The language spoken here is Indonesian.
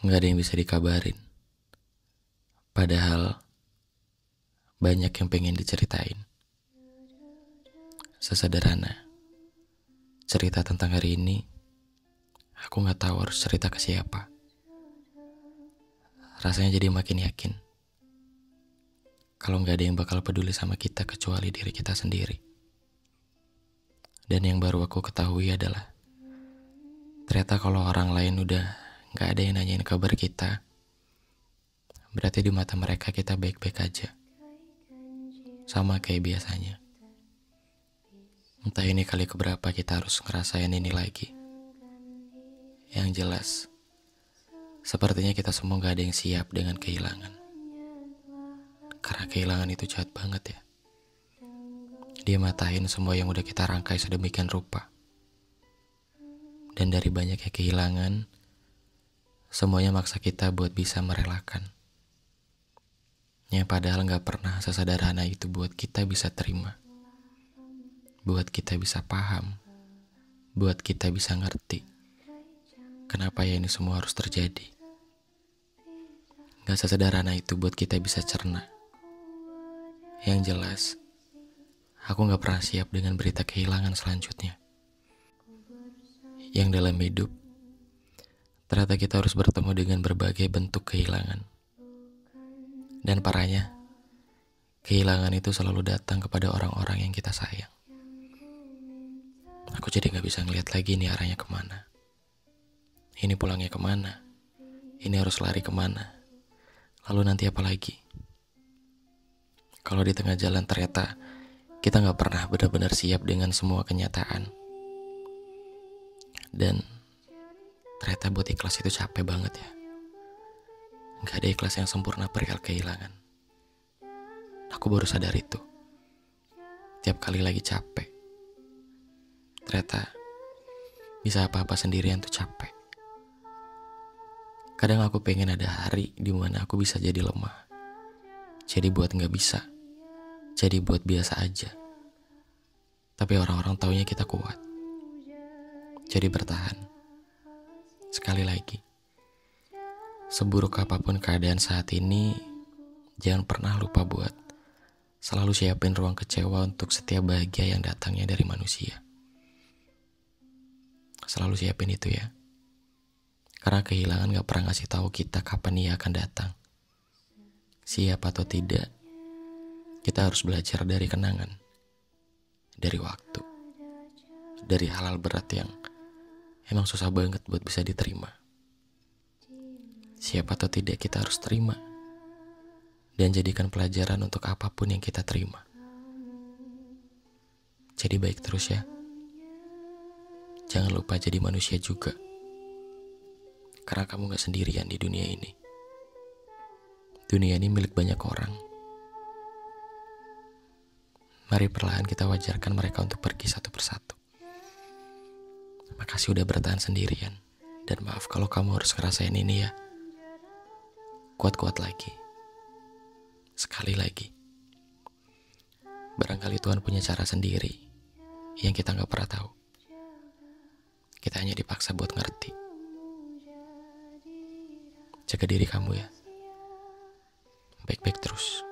Nggak ada yang bisa dikabarin. Padahal banyak yang pengen diceritain. Sesederhana cerita tentang hari ini, aku nggak tahu harus cerita ke siapa. Rasanya jadi makin yakin kalau nggak ada yang bakal peduli sama kita kecuali diri kita sendiri. Dan yang baru aku ketahui adalah ternyata kalau orang lain udah nggak ada yang nanyain kabar kita, berarti di mata mereka kita baik-baik aja, sama kayak biasanya. Entah ini kali keberapa kita harus ngerasain ini lagi. Yang jelas, sepertinya kita semua gak ada yang siap dengan kehilangan. Karena kehilangan itu jahat banget ya. Dia matahin semua yang udah kita rangkai sedemikian rupa. Dan dari banyaknya kehilangan, semuanya maksa kita buat bisa merelakan. Yang padahal gak pernah sesederhana itu buat kita bisa terima. Buat kita bisa paham. Buat kita bisa ngerti kenapa ya ini semua harus terjadi. Gak sesederhana itu buat kita bisa cerna. Yang jelas, aku gak pernah siap dengan berita kehilangan selanjutnya. Yang dalam hidup, ternyata kita harus bertemu dengan berbagai bentuk kehilangan. Dan parahnya, kehilangan itu selalu datang kepada orang-orang yang kita sayang. Aku jadi gak bisa ngeliat lagi nih arahnya kemana. Ini pulangnya kemana? Ini harus lari kemana? Lalu nanti apa lagi? Kalau di tengah jalan ternyata kita gak pernah benar-benar siap dengan semua kenyataan. Dan ternyata buat ikhlas itu capek banget ya. Gak ada ikhlas yang sempurna perihal kehilangan. Aku baru sadar itu tiap kali lagi capek. Ternyata bisa apa-apa sendirian tuh capek. Kadang aku pengen ada hari di mana aku bisa jadi lemah. Jadi buat gak bisa. Jadi buat biasa aja. Tapi orang-orang taunya kita kuat. Jadi bertahan. Sekali lagi, seburuk apapun keadaan saat ini, jangan pernah lupa buat selalu siapin ruang kecewa untuk setiap bahagia yang datangnya dari manusia. Selalu siapin itu ya. Karena kehilangan gak pernah ngasih tahu kita kapan ia akan datang. Siap atau tidak, kita harus belajar dari kenangan, dari waktu, dari hal-hal berat yang emang susah banget buat bisa diterima. Siap atau tidak, kita harus terima dan jadikan pelajaran untuk apapun yang kita terima. Jadi baik terus ya. Jangan lupa jadi manusia juga. Karena kamu gak sendirian di dunia ini. Dunia ini milik banyak orang. Mari perlahan kita wajarkan mereka untuk pergi satu persatu. Makasih udah bertahan sendirian. Dan maaf kalau kamu harus ngerasain ini ya. Kuat-kuat lagi. Sekali lagi. Barangkali Tuhan punya cara sendiri yang kita gak pernah tahu. Kita hanya dipaksa buat ngerti. Jaga diri kamu ya. Baik-baik terus.